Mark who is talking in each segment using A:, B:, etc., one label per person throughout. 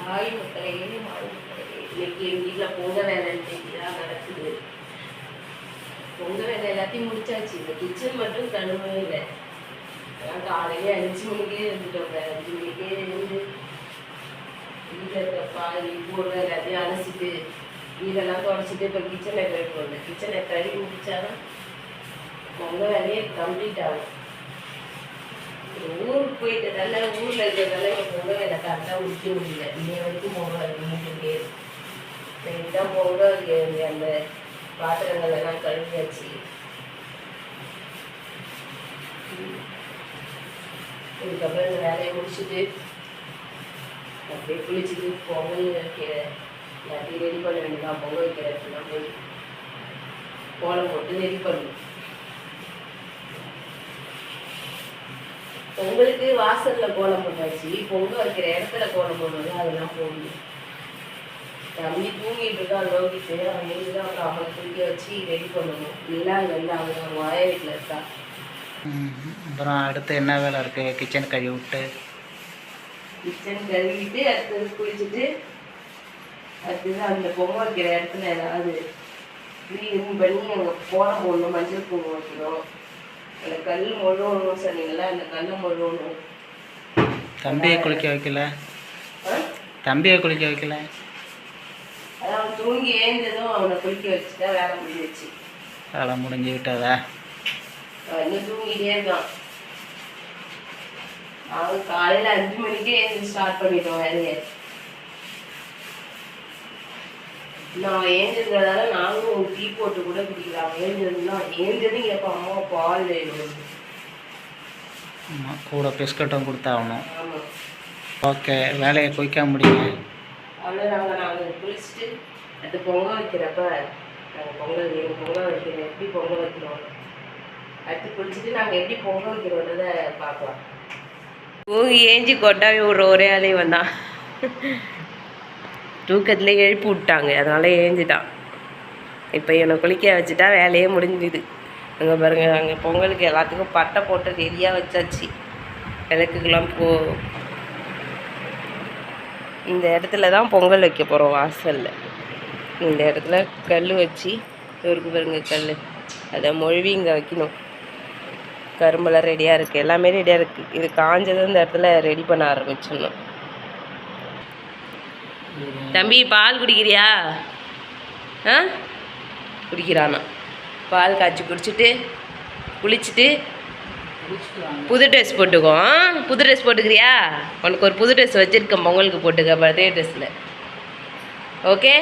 A: Hi மக்களே, hi மக்களே. இன்னைக்கு எங்கள் வீட்டில் பொங்கல் வேலை தான் நடக்குது. பொங்கல் வேலை எல்லாத்தையும் முடிச்சாச்சு. இந்த கிச்சன் மட்டும் கழுவவே இல்லை. அதான் காலையிலே 5 மணிக்கே இருந்துட்டோம். 5 மணிக்கே இருந்து வீட்டில் இருக்க பால் போடுற எல்லாத்தையும் அலசிட்டு வீடெல்லாம் தொடச்சிட்டு இப்போ கிச்சனை கழுவி கிச்சனை கழுவி முடிச்சாதான் பொங்கல் வேலையே கம்ப்ளீட் ஆகும். ஊருக்கு போயிட்டதால ஊரில் இருக்கிறதால எங்கள் பொங்கல் வேலை கரெக்டாக முடிக்க முடியல. இன்னைய வரைக்கும் பொங்கல் முடிக்கிட்டே இருக்கு. தான் பொங்கல் அந்த பாத்திரங்கள் எல்லாம் கழுவியாச்சு. இதுக்கப்புறம் இந்த வேலையை முடிச்சுட்டு அப்படியே குளிச்சுட்டு பொங்கல் வைக்கிற எல்லாத்தையும் ரெடி பண்ண வேண்டியதான். பொங்கல் வைக்கிற இடத்துலாம் போய் கோலம் போட்டு ரெடி பண்ணணும். பொங்கலுக்கு வாசல்ல கோலம் போட்டாச்சு. பொங்கல் வைக்கிற இடத்துல கோலம் போடுறது அதெல்லாம் போடணும். தம்பி தூங்கிட்டு இருக்கா லோகிட்டு. அவன் எழுதுதான் அப்புறம் அவனை குளிக்க வச்சு ரெடி பண்ணணும். இல்லை அங்கே வந்து அவங்க வாய வீட்டில் இருக்கா.
B: அப்புறம் அடுத்து என்ன வேலை இருக்கு? கிச்சன் கழுவி விட்டு
A: கிச்சன் கழுவிட்டு அடுத்தது குளிச்சுட்டு அடுத்தது அந்த பொங்கல் வைக்கிற இடத்துல ஏதாவது க்ளீன் பண்ணி அங்கே கோலம் போடணும். மஞ்சள் குங்குமம் வைக்கணும். அந்த கல் முழுவணும் சொன்னீங்களா, அந்த கல் முழுவணும்.
B: தம்பியை குளிக்க வைக்கல? தம்பியை குளிக்க வைக்கல?
A: அதான் அவன் தூங்கி ஏந்ததும் அவனை குளிக்க வச்சுட்டா வேலை முடிஞ்சிச்சு.
B: வேலை முடிஞ்சு விட்டாதா?
A: இன்னும் தூங்கிட்டே இருக்கான். அவன் காலையில் 5 மணிக்கே ஏந்து ஸ்டார்ட் பண்ணிட்டோம் வேலையை. நான் ஏந்திருக்கிறதால நாங்களும் டீ போட்டு கூட குடிக்கலாம். ஏந்ததும் கேட்பா, அம்மா பால் வேணும்.
B: கூட பிஸ்கட்டும் கொடுத்தாகணும்.
A: ஆமாம்.
B: ஓகே, வேலையை குயிக்க முடியுங்க.
A: அவ்வளோ நாங்கள் குளிச்சுட்டு அது பொங்கல் வைக்கிறப்ப நாங்கள் பொங்கல் வைக்கிறோம். எப்படி பொங்கல் வைக்கிறோம் அடுத்து குளிச்சுட்டு நாங்கள் எப்படி பொங்கல் வைக்கிறோன்றதை பார்க்கலாம். தூங்கி ஏஞ்சி கொட்டாவி விடுற ஒரே ஆளே வந்தான். தூக்கத்தில் எழுப்பி விட்டாங்க, அதனால ஏஞ்சிட்டான். இப்போ என்னை குளிக்க வச்சுட்டா வேலையே முடிஞ்சுது. அங்கே பாருங்கள், அங்கே பொங்கலுக்கு எல்லாத்துக்கும் பட்டை போட்டு ரெடியாக வச்சாச்சு. விளக்குக்கெல்லாம் இந்த இடத்துல தான் பொங்கல் வைக்க போகிறோம். வாசலில் இந்த இடத்துல கல் வச்சு இவருக்கு பாருங்க கல், அதை மொழிவி இங்கே வைக்கணும். கரும்பெல்லாம் ரெடியாக இருக்குது, எல்லாமே ரெடியாக இருக்குது. இது காஞ்சதும் இந்த இடத்துல ரெடி பண்ண ஆரம்பிச்சிடணும். தம்பி பால் குடிக்கிறியா? குடிக்கிறானா? பால் காய்ச்சி குடிச்சிட்டு குளிச்சுட்டு புது ட்ரெஸ் போட்டுக்கோ. புது ட்ரெஸ் போட்டுக்கிறியா? உனக்கு ஒரு புது ட்ரெஸ் வச்சுருக்கேன், பொங்கலுக்கு போட்டுக்க, பர்த்டே ட்ரெஸ்ஸில். ஓகே.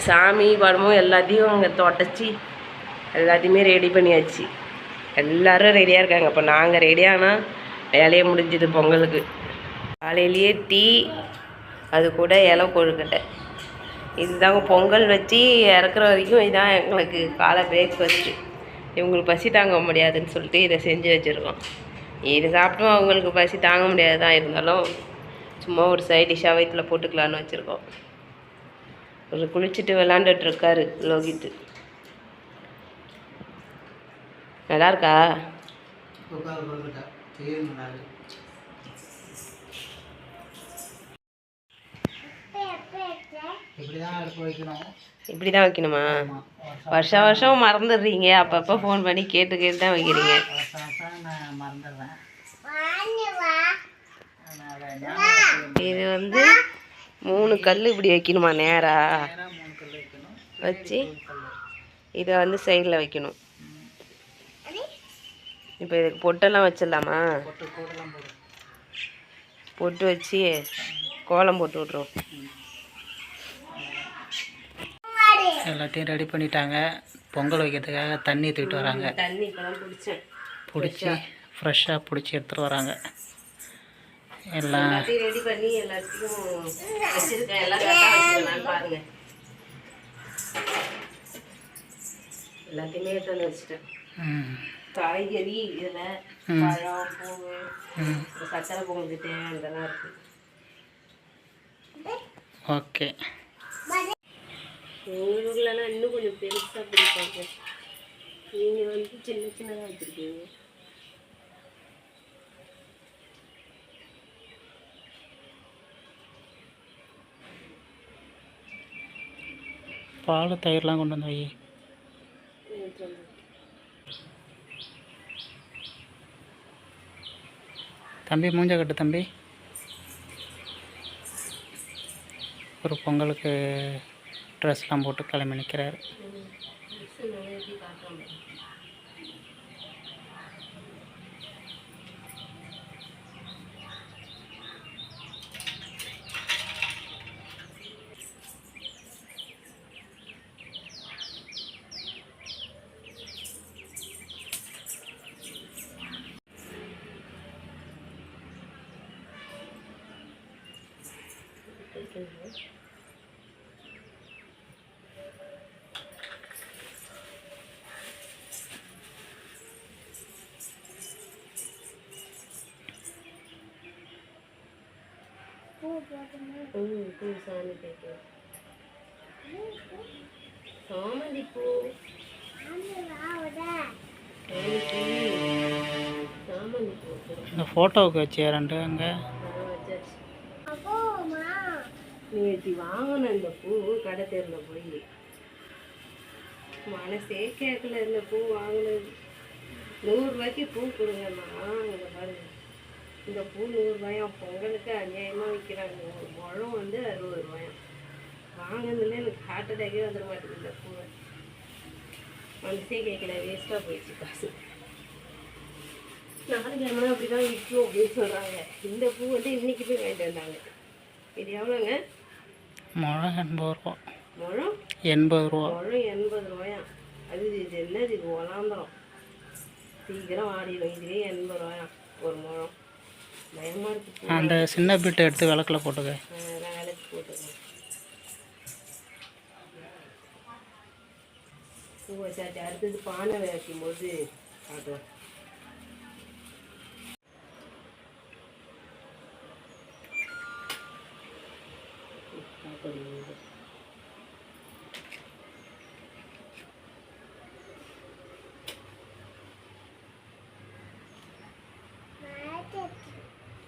A: சாமி படமும் எல்லாத்தையும் அங்கே தொடச்சி எல்லாத்தையுமே ரெடி பண்ணியாச்சு. எல்லோரும் ரெடியாக இருக்காங்க. இப்போ நாங்கள் ரெடியானால் வேலையே முடிஞ்சுது. பொங்கலுக்கு காலையிலேயே டீ, அது கூட இலை கொழுக்கட்டை. இதுதாங்க பொங்கல் வச்சு இறக்குற வரைக்கும் இதுதான் எங்களுக்கு காலை பிரேக்ஃபாஸ்ட்டு. இவங்களுக்கு பசி தாங்க முடியாதுன்னு சொல்லிட்டு இதை செஞ்சு வச்சுருக்கோம். இது சாப்பிட்டும் அவங்களுக்கு பசி தாங்க முடியாது தான், இருந்தாலும் சும்மா ஒரு சைட் டிஷ்ஷாக வயிற்றில் போட்டுக்கலான்னு வச்சுருக்கோம். ஒரு குளிச்சுட்டு விளாண்டுட்ருக்காரு லோகித்து. நல்லா இருக்கா? இப்படி தான் வைக்கணுமா? வருஷம் வருஷம் மறந்துடுறீங்க. அப்பப்போ ஃபோன் பண்ணி கேட்டு தான் வைக்கிறீங்க. இது வந்து 3 கல் இப்படி வைக்கணுமா? நேராக வச்சு இதை வந்து சைடில் வைக்கணும். இப்போ இதுக்கு பொட்டெல்லாம் வச்சிடலாமா? பொட்டு வச்சு கோலம் போட்டு விட்ருவோம்.
B: எல்லாத்தையும் ரெடி பண்ணிட்டாங்க. பொங்கல் வைக்கிறதுக்காக தண்ணி தூக்கிட்டு வராங்க.
A: தண்ணி இப்போதான்
B: பிடிச்சி ஃப்ரெஷ்ஷாக பிடிச்சி எடுத்துகிட்டு வராங்க. எல்லாம்
A: ரெடி பண்ணி எல்லாத்தையும் வச்சுருக்கேன். எல்லாம் கரெக்டாக வச்சுருக்கேன் பாருங்கள். எல்லாத்தையுமே எடுத்து வந்து வச்சுட்டேன். காய்கறி இதில் பழம், பூ, சக்கரை பொங்கலுக்கு தேவையானதெல்லாம் இருக்குது.
B: ஓகே.
A: உங்களுக்குலாம் இன்னும் கொஞ்சம் பெருசாக பிடிப்பாங்க. நீங்கள் வந்து சின்னதாக வச்சுருக்கீங்க.
B: பால் தயிர்லாம் கொண்டு வந்து வை. தம்பி மூஞ்ச கட்டு தம்பி. ஒரு பொங்கலுக்கு ட்ரெஸ்லாம் போட்டு கிளம்பி நிற்கிறாரு.
A: பூ சாமி கேட்கும். சாமந்தி பூ சாமந்தி பூ
B: இந்த ஃபோட்டோவுக்கு வச்சு ரெண்டு அங்கே
A: வச்சாச்சு. நேற்று வாங்கணும் இந்த பூ கடை தெருவில் போய். மனசே கேட்கல இந்த பூ வாங்கினது. 100 ரூபாய்க்கு பூ கொடுங்கம்மா. இங்கே பாருங்க, இந்த பூ 100 ரூபாயாம். பொங்கலுக்கு அநியாயமாக விற்கிறாங்க. ஒரு முழம் வந்து 60 ரூபாயாம். வாங்கினதுல எனக்கு ஹார்ட் அட்டாக்கே வந்துட மாட்டேங்குது இந்த பூவை. மனசே கேட்கல, வேஸ்ட்டாக போயிடுச்சு காசு. நாளைக்கு அப்படி தான் விற்கும் அப்படின்னு சொல்கிறாங்க. இந்த பூ வந்து இன்றைக்கி போய் வாங்கிட்டு வந்தாங்க. இது எவ்வளோங்க?
B: முழம் 80 ரூபா.
A: முழம்
B: 80 ரூபா.
A: முழம் 80 ரூபாயாம். அது இது என்னது? இது ஒலாந்தரம். சீக்கிரம் ஆடிடும். இதுவே 80 ரூபாயாம் ஒரு முழம். பயமாக இருக்குது.
B: அந்த சின்ன பீட்டை எடுத்து விளக்கில் போட்டுக்க.
A: விளக்கு போட்டுக்கேன். பூ வச்சாச்சு. அடுத்தது பானை வைக்கும் போது காட்டுவோம்.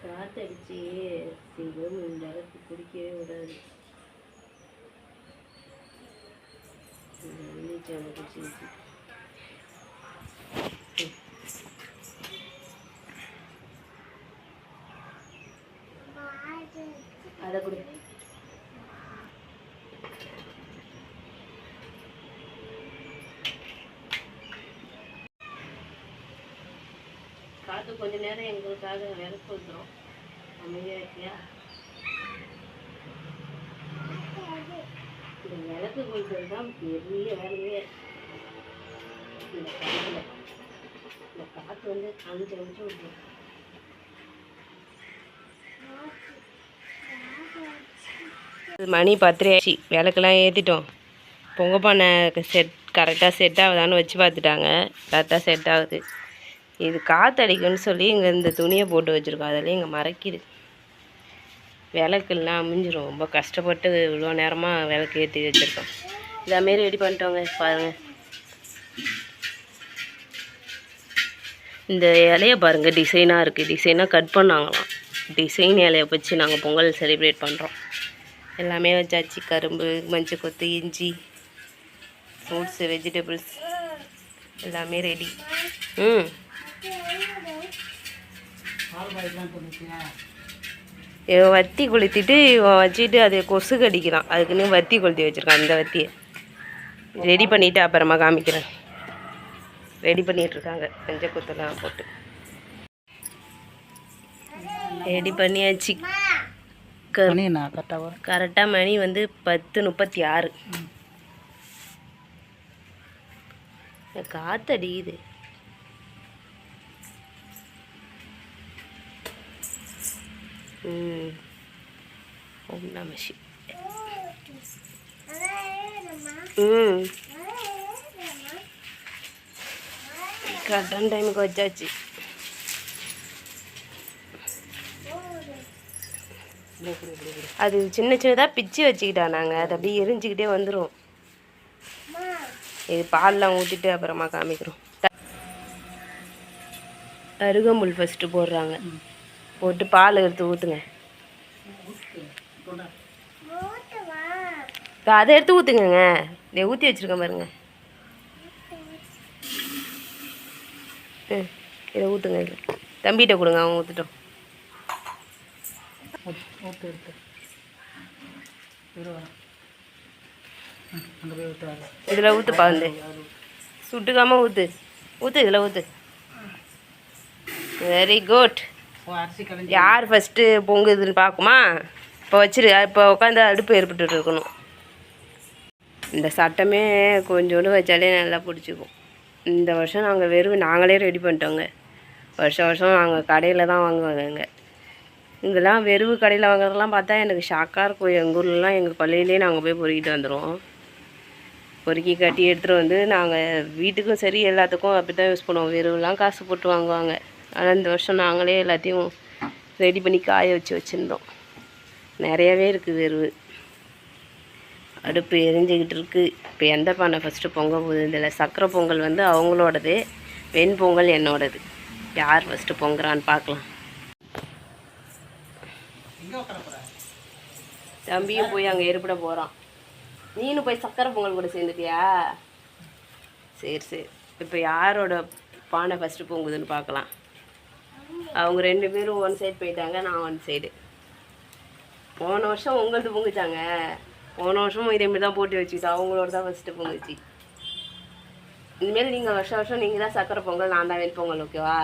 A: காத்தடிச்சு சீக்கிரம் இந்த அளவுக்கு குடிக்கவே விடாது. அதை கொடு. காற்று கொஞ்ச நேரம் எங்களுக்காக விளக்கு வந்துடும். அமைதியாக இருக்கியா? இந்த விளக்கு கொளுத்துறது தான் பெரிய வேலையே இந்த காற்றுல. இந்த காற்று வந்து அஞ்சு நிமிஷம் விடும். மணி 10 ஆச்சு. விளக்கெல்லாம் ஏற்றிட்டோம். பொங்க பானை கரெக்டாக செட் ஆகுதான்னு வச்சு பார்த்துட்டாங்க. கரெக்டாக செட் ஆகுது. இது காற்றடிக்குன்னு சொல்லி இங்கே இந்த துணியை போட்டு வச்சுருக்கோம். அதில் இங்கே மறைக்கிது. விளக்குலாம் அமைஞ்சிரும். ரொம்ப கஷ்டப்பட்டு இவ்வளோ நேரமாக விளக்கு ஏற்றி வச்சுருக்கோம். இதாமாரி ரெடி பண்ணிட்டோங்க பாருங்கள். இந்த இலையை பாருங்கள், டிசைனாக இருக்குது. டிசைனாக கட் பண்ணாங்களாம். டிசைன் இலையை வச்சு நாங்கள் பொங்கல் செலிப்ரேட் பண்ணுறோம். எல்லாமே வச்சாச்சு. கரும்பு, மஞ்சள் கொத்து, இஞ்சி, ஃப்ரூட்ஸு, வெஜிடபிள்ஸ் எல்லாமே ரெடி. இவன் வத்தி கொளுத்திட்டு இவன் வச்சுட்டு அதை கொசு கடிக்கிறான். அதுக்குன்னு வத்தி கொளுத்தி வச்சுருக்கான். இந்த வத்தியை ரெடி பண்ணிவிட்டு அப்புறமா காமிக்கிறேன். ரெடி பண்ணிகிட்ருக்காங்க. மஞ்சள் கொத்தெல்லாம் போட்டு ரெடி பண்ணியாச்சு. கரெக்டாக மணி வந்து 10:36. காற்றடிக்குது. ஓம் நம சிவாய. கரெக்டான டைமுக்கு வச்சாச்சு. அது சின்ன சின்னதாக பிச்சு வச்சுக்கிட்டா நாங்கள். அது அப்படியே எரிஞ்சிக்கிட்டே வந்துடும். இது பால்லாம் ஊற்றிட்டு அப்புறமா காமிக்கிறோம். அருகம்புல் ஃபஸ்ட்டு போடுறாங்க. போட்டு பால் எடுத்து ஊற்றுங்க. அதை எடுத்து ஊற்றுங்க. இதை ஊற்றி வச்சுருக்கேன் பாருங்க. இதை ஊற்றுங்க. இல்லை தம்பிகிட்ட கொடுங்க, அவன் ஊற்றுட்டோம்.
B: ஊற்று ஊற்று அங்கே போய் ஊற்றுவாங்க.
A: இதில் ஊற்றுப்பா, வந்து சுட்டுக்காமல் ஊற்று ஊற்று, இதில் ஊற்று. Very good.
B: அரிசி கலைஞ்சி
A: யார் ஃபஸ்ட்டு பொங்குதுன்னு பார்க்குமா? இப்போ வச்சிரு. இப்போ உட்காந்து அடுப்பு ஏற்பட்டு இருக்கணும். இந்த சட்டமே கொஞ்சோண்டு வச்சாலே நல்லா பிடிச்சிக்கும். இந்த வருஷம் நாங்கள் நாங்களே ரெடி பண்ணிட்டோங்க. வருஷம் நாங்கள் கடையில் தான் வாங்குவாங்க. இங்கெல்லாம் கடையில் வாங்குறதெல்லாம் பார்த்தா எனக்கு ஷாக்காக இருக்கும். எங்கள் ஊர்லலாம் எங்கள் கொல்லையிலே நாங்கள் போய் பொறுக்கிட்டு வந்துடுவோம். பொறுக்கி கட்டி எடுத்துகிட்டு வந்து நாங்கள் வீட்டுக்கும் சரி எல்லாத்துக்கும் அப்படி தான் யூஸ் பண்ணுவோம். வெறுவெல்லாம் காசு போட்டு வாங்குவாங்க. ஆனால் இந்த வருஷம் நாங்களே எல்லாத்தையும் ரெடி பண்ணி காய வச்சுருந்தோம். நிறையவே இருக்குது வெறுவு. அடுப்பு எரிஞ்சிக்கிட்டு இருக்குது. இப்போ எந்த பானை ஃபஸ்ட்டு பொங்க போகுது? இதில் சக்கரை பொங்கல் வந்து அவங்களோடது, வெண்பொங்கல் என்னோடது. யார் ஃபஸ்ட்டு பொங்குறான்னு பார்க்கலாம். தம்பியும் போய் அங்கே ஏற்பட போகிறான். நீனும் போய் சக்கரை பொங்கல் கூட சேர்ந்துட்டியா? சரி. இப்போ யாரோட பானை ஃபஸ்ட்டு பொங்குதுன்னு பார்க்கலாம். அவங்க 2 பேரும் ஒன் சைடு போயிட்டாங்க, நான் ஒன் சைடு. போன வருஷம் உங்களது பொங்குச்சாங்க. போன வருஷமும் இதேமாரி தான் போட்டு வச்சுக்கிட்டு அவங்களோட தான் ஃபஸ்ட்டு பொங்குச்சு. இனிமேல் நீங்கள் வருஷம் நீங்கள் தான் சக்கரை பொங்கல், நான் தான் வெண்பொங்கல். ஓகேவா?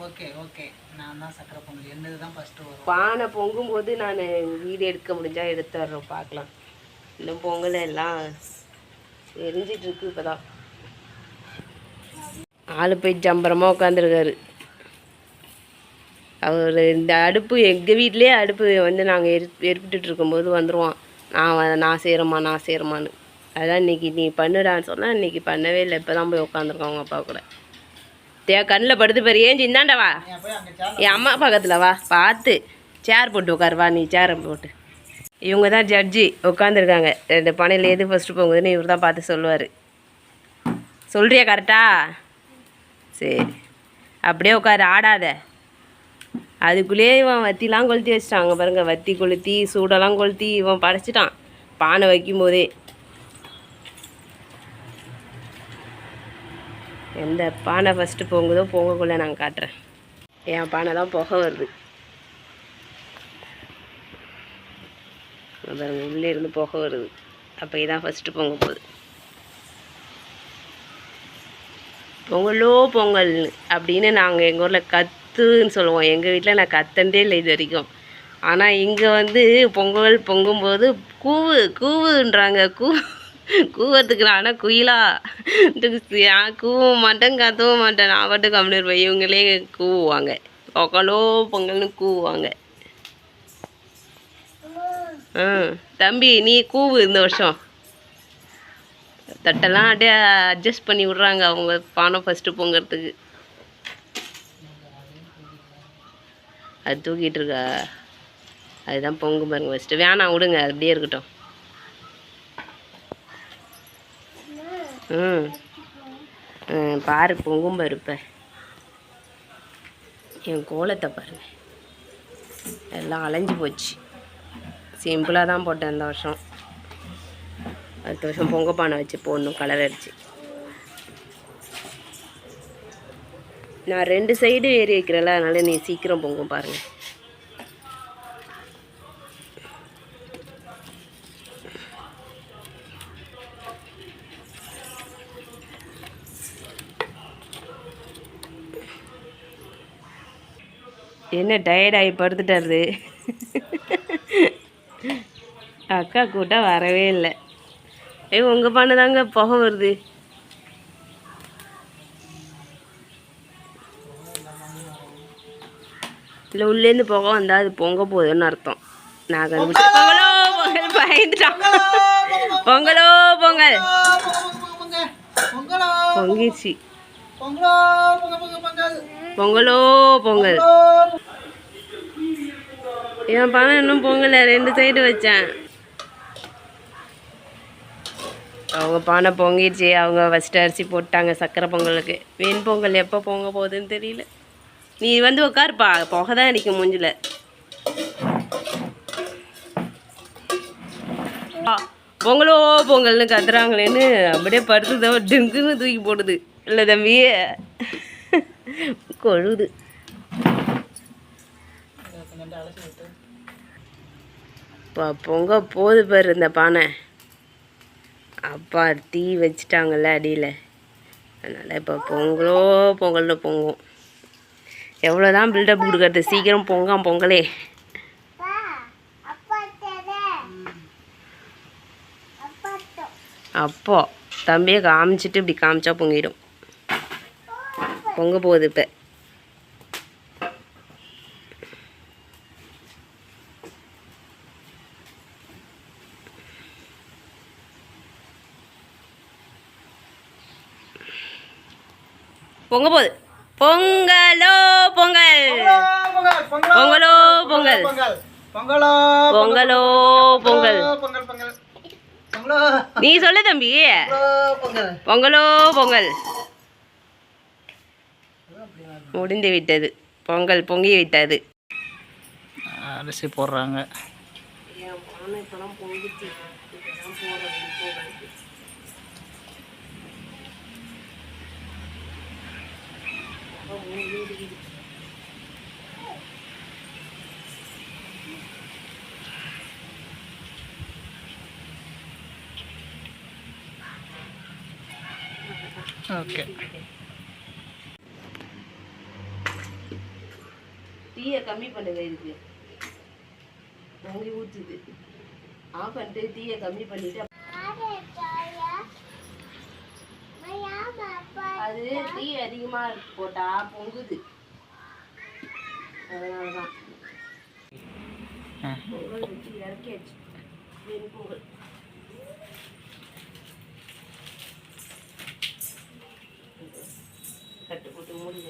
B: ஓகே நான் தான் சக்கரை பொங்கல். என்னது தான் ஃபஸ்ட்டு வரும்.
A: பானை பொங்கும்போது நான் வீடியோ எடுக்க முடிஞ்சால் எடுத்துடுறோம், பார்க்கலாம். இன்னும் பொங்கல் எல்லாம் எரிஞ்சிட்ருக்கு. இப்போ தான் ஆள் போய் ஜம்பரமாக உட்காந்துருக்காரு. அவர் இந்த அடுப்பு எங்கள் வீட்டிலே அடுப்பு வந்து நாங்கள் எரிப்பிட்டு இருக்கும்போது வந்துடுவான். நான் செய்கிறேம்மான்னு. அதான் இன்றைக்கி நீ பண்ணுடான்னு சொன்னால் இன்றைக்கி பண்ணவே இல்லை. இப்போ தான் போய் உட்காந்துருக்கோம் அவங்க அப்பா கூட. கண்ணில் படுத்து பாரு. ஏஞ்சி இந்தாண்டா என் அம்மா பக்கத்தில் வா, பார்த்து சேர் போட்டு உட்காரு. வா, நீ சேரை போட்டு. இவங்க தான் ஜட்ஜி உட்காந்துருக்காங்க. இந்த பானையில் எது ஃபஸ்ட்டு போகுதுன்னு இவர் தான் பார்த்து சொல்லுவார். சொல்கிறியா கரெக்டா? சரி, அப்படியே உட்காரு, ஆடாத. அதுக்குள்ளேயே இவன் வத்திலாம் கொளுத்தி வச்சிட்டாங்க பாருங்க. வத்தி கொளுத்தி சூடெல்லாம் கொளுத்தி இவன் படைச்சிட்டான் பானை வைக்கும்போதே. எந்த பானை ஃபஸ்ட்டு பொங்குதோ பொங்கக்குள்ளே நான் காட்டுறேன். என் பானை தான் புகை வருது பாருங்க. உள்ளே இருந்து புகை வருது. அப்போ இதான் ஃபஸ்ட்டு பொங்க போகுது. பொங்கலோ பொங்கல் அப்படின்னு நாங்கள் எங்கள் ஊரில் கத்துன்னு சொல்லுவோம். எங்கள் வீட்டில் நான் கத்தண்டே இல்லை இது வரைக்கும். ஆனால் இங்கே வந்து பொங்கல் பொங்கும்போது கூவுன்றாங்க. கூவத்துக்கு நான் ஆனால் குயிலா கூவும் மாட்டேன், கத்தவும் மாட்டேன். நான் பாட்டுக்கு கம்முன்னு இருப்பேன். இவங்களே கூவுவாங்க. பொங்கலோ பொங்கல்னு கூவுவாங்க. தம்பி நீ கூவு. இந்த வருஷம் தட்டெல்லாம் அப்படியே அட்ஜஸ்ட் பண்ணி விட்றாங்க அவங்க பானை ஃபஸ்ட்டு பொங்குறதுக்கு. அது தூக்கிட்டு இருக்கா. அதுதான் பொங்கு பாருங்க ஃபஸ்ட்டு. வேணாம் விடுங்க, அது அப்படியே இருக்கட்டும். பாரு பொங்கும் பாருப்ப. என் கோலத்தை பாருங்க, எல்லாம் அலைஞ்சு போச்சு. சிம்பிளாக தான் போட்டேன் இந்த வருஷம். அடுத்த வருஷம் பொங்க பானை வச்சு போடணும், கலர் அடிச்சு. நான் 2 சைடு ஏறி வைக்கிறேன்ல, அதனால நீ சீக்கிரம் பொங்கும் பாருங்க. என்ன டயர்டாகி படுத்துட்டாரு. அக்கா கூட்டா வரவே இல்லை. உங்கள் பானை தாங்க புகை வருது. இல்லை உள்ளேருந்து புகை வந்தால் அது பொங்க போகுதுன்னு அர்த்தம். நான் கண்டுபிடிச்சேன். பொங்கலோ பொங்கல் பயந்துட்டான். பொங்கலோ பொங்கல் பொங்கிச்சு. பொங்கலோ பொங்கல். என் பானை இன்னும் பொங்கலை 2 சைடு வச்சேன். அவங்க பானை பொங்கிடுச்சு. அவங்க ஃபஸ்ட்டு அரிசி போட்டாங்க சக்கரை பொங்கலுக்கு. வெண்பொங்கல் எப்போ பொங்க போகுதுன்னு தெரியல. நீ வந்து உட்காருப்பா, புகை தான் அடிக்கும் மூஞ்சில். பொங்கலோ பொங்கல்னு கத்துறாங்களேன்னு அப்படியே படுத்து டிங்குன்னு தூக்கி போடுது இல்லை தம்பி கொழுது. இப்போ பொங்க போது பாரு இந்த பானை. அப்பா தீ வச்சிட்டாங்கல்ல அடியில், அதனால் இப்போ பொங்கலோ பொங்கல்னு பொங்கும். எவ்வளோதான் பில்டப் கொடுக்கறது, சீக்கிரம் பொங்கலே. அப்போ தம்பியை காமிச்சிட்டு இப்படி காமிச்சா பொங்கிடும். பொங்க போகுது இப்போ. பொங்க போகுது. பொங்கலோ பொங்கல், பொங்கலோ பொங்கல், பொங்கலோ பொங்கல். நீ சொல்லு தம்பி. பொங்கலோ பொங்கல். முடிந்து விட்டது, பொங்கல் பொங்கி விட்டது.
B: அரிசி போடுறாங்க. ஓகே,
A: தீயை கம்மி பண்ணுது. இதுக்கு பொங்கி ஊற்றுது. ஆஃப் பண்ணிட்டு தீயை கம்மி பண்ணிட்டு அது தீ அதிகமாக போட்டா பொங்குது. அதனாலதான் பொங்கல் வச்சு இறக்கியாச்சு. வெண்பொங்கல். கட்டு போட்டு மூடி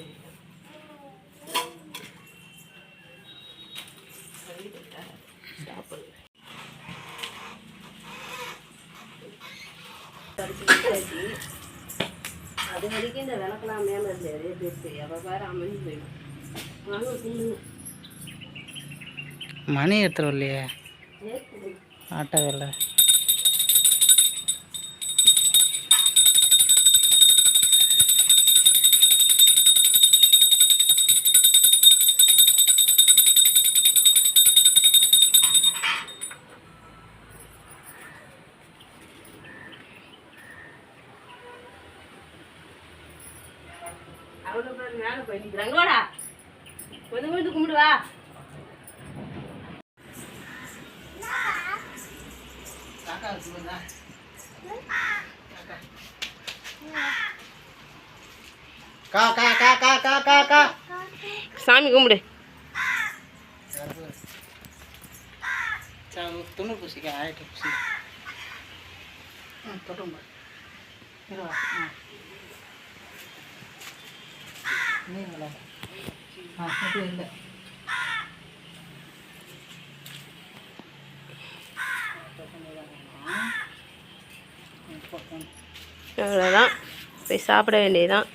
A: சாப்பிடு. அது வரைக்கும் இந்த விளக்கெல்லாம் மேலே இருந்து நிறைய பேர் அப்போ வேறு அமைஞ்சு போயிடும்.
B: மணி எடுத்துரும் இல்லையே, ஆட்டவில்லை.
A: அவ்வளோ பேர் மேலே போயிட்டு வாடா, கொஞ்சம் கொஞ்சம் கும்பிடுவா. சாமி கும்பிடு.
B: துணி பூசிக்க ஆயிட்டு பூசி தொட்டும் நீங்களா இல்லை.
A: அவ்வளோதான், போய் சாப்பிட வேண்டியதுதான்.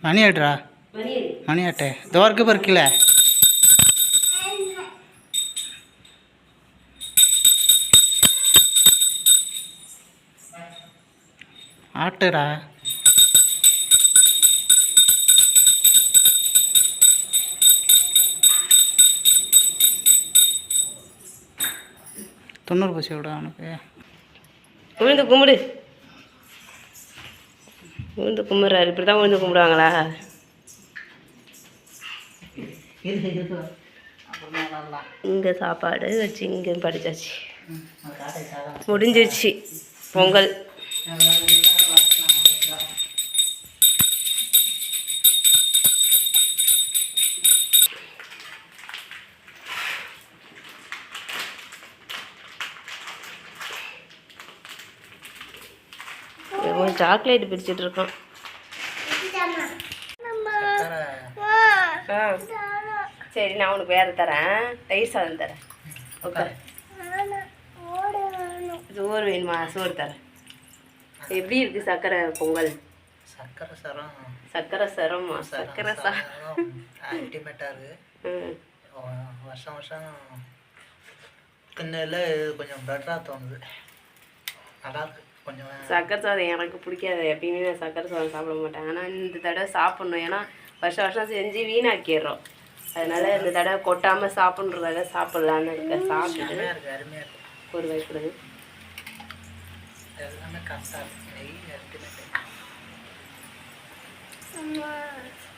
B: மணி ஆட்டுறா, மணி ஆட்டு தோருக்கு பருக்கல. ஆட்டுடா. தொண்ணூறு பசி விட அவனுக்கு.
A: விழுந்து கும்பிடு. விழுந்து கும்பிட்றாரு. இப்படி தான் விழுந்து கும்பிடுவாங்களா? இங்கே சாப்பாடு வச்சு இங்கே படித்தாச்சு, முடிஞ்சிருச்சு பொங்கல். சாக்லேட் பிரிச்சுட்டு இருக்கோம். சரி, நான் உனக்கு வேறு தரேன், தயிர் சாதம் தரேன். ஓகே, சோறு வேணுமா? சோறு தரேன். எப்படி இருக்குது சக்கரை பொங்கல்?
B: சக்கரை சரம்
A: சக்கரை சரமா சக்கரை
B: அல்டிமேட்டாக இருக்குது.
A: ம்
B: வருஷம் வருஷம் கிண்ணல கொஞ்சம் பெட்டராக தோணுது. நல்லாயிருக்கு கொஞ்சம்.
A: சக்கரை சாதம் எனக்கு பிடிக்காது, எப்பயுமே நான் சக்கரை சாதம் சாப்பிட மாட்டேன். ஆனால் இந்த தடவை சாப்பிட்ணும், ஏன்னா வருஷம் வருஷம் செஞ்சு வீணாக்கிடுறோம். அதனால இந்த தடவை கொட்டாமல் சாப்பிட்றதாக சாப்பிட்லான்னு இருக்கேன். சாப்பிட்டு
B: இருக்குது, அருமையாக இருக்குது.
A: ஒரு வாய் கொடுங்க.
B: எல்லாமே கரெக்டாக இருக்குது. நெய் அல்டிமேட்.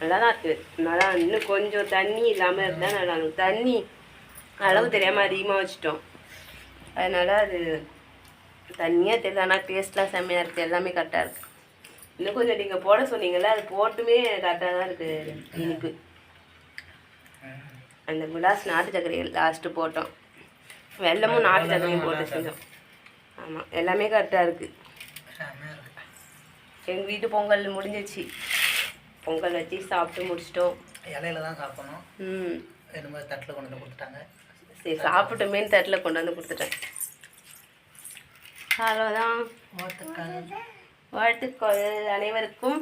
A: நல்லா தான் இருக்குது. நல்லா இன்னும் கொஞ்சம் தண்ணி இல்லாமல் இருந்தால் நல்லா இருக்கும். தண்ணி அளவு தெரியாமல் அதிகமாக வச்சுட்டோம், அதனால் அது தண்ணியாக தெரியல. ஆனால் டேஸ்ட்லாம் செம்மையாக இருக்குது, எல்லாமே கரெக்டாக இருக்குது. இன்னும் கொஞ்சம் நீங்கள் போட சொன்னீங்கல்ல, அது போட்டுமே கரெக்டாக தான் இருக்குது இனிப்பு. அந்த குலாஸ் நாட்டு சர்க்கரை லாஸ்ட்டு போட்டோம், வெல்லமும் நாட்டு சர்க்கரையும் போட்டு செஞ்சோம். ஆமாம், எல்லாமே கரெக்டாக இருக்குது. எங்கள் வீட்டு பொங்கல் முடிஞ்சிச்சு. பொங்கல் வச்சு சாப்பிட்டு முடிச்சிட்டோம்.
B: இலையில தான் சாப்பிடணும்.
A: ம்
B: இந்த மாதிரி தட்டில் கொண்டு வந்து கொடுத்துட்டாங்க.
A: சரி, சாப்பிட்டுமே தட்டில் கொண்டு வந்து கொடுத்துட்டேன். அவ்வளோதான். வாழ்த்துக்கள் அனைவருக்கும்.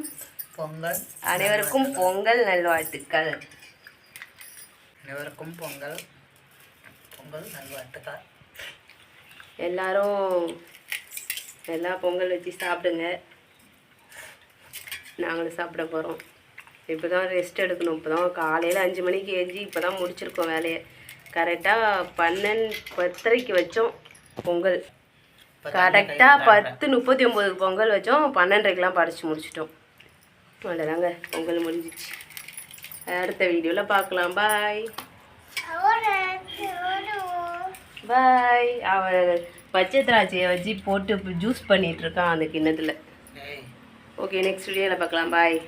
B: பொங்கல்
A: அனைவருக்கும் பொங்கல் நல்வாழ்த்துக்கள்.
B: அனைவருக்கும் பொங்கல் பொங்கல் நல்வாழ்த்துக்கள்.
A: எல்லாரும் பொங்கல் வச்சு சாப்பிடுங்க. நாங்களும் சாப்பிட போகிறோம். இப்போ தான் ரெஸ்ட் எடுக்கணும். இப்போ தான் காலையில் 5 மணிக்கு ஏஞ்சி இப்போ தான் முடிச்சிருக்கோம் வேலையை. கரெக்டாக 10:30க்கு வச்சோம் பொங்கல். கரெக்டாக 10:39 பொங்கல் வச்சோம். 12:30க்கெலாம் படைச்சி முடிச்சிட்டோம். அவ்வளோதாங்க, பொங்கல் முடிஞ்சிச்சு. அடுத்த வீடியோவில் பார்க்கலாம். பாய் பாய். அவன் பச்சை திராட்சையை வச்சு போட்டு ஜூஸ் பண்ணிகிட்ருக்கான் அந்த கிண்ணத்தில். ஓகே, நெக்ஸ்ட் வீடியோவில் பார்க்கலாம். பாய்.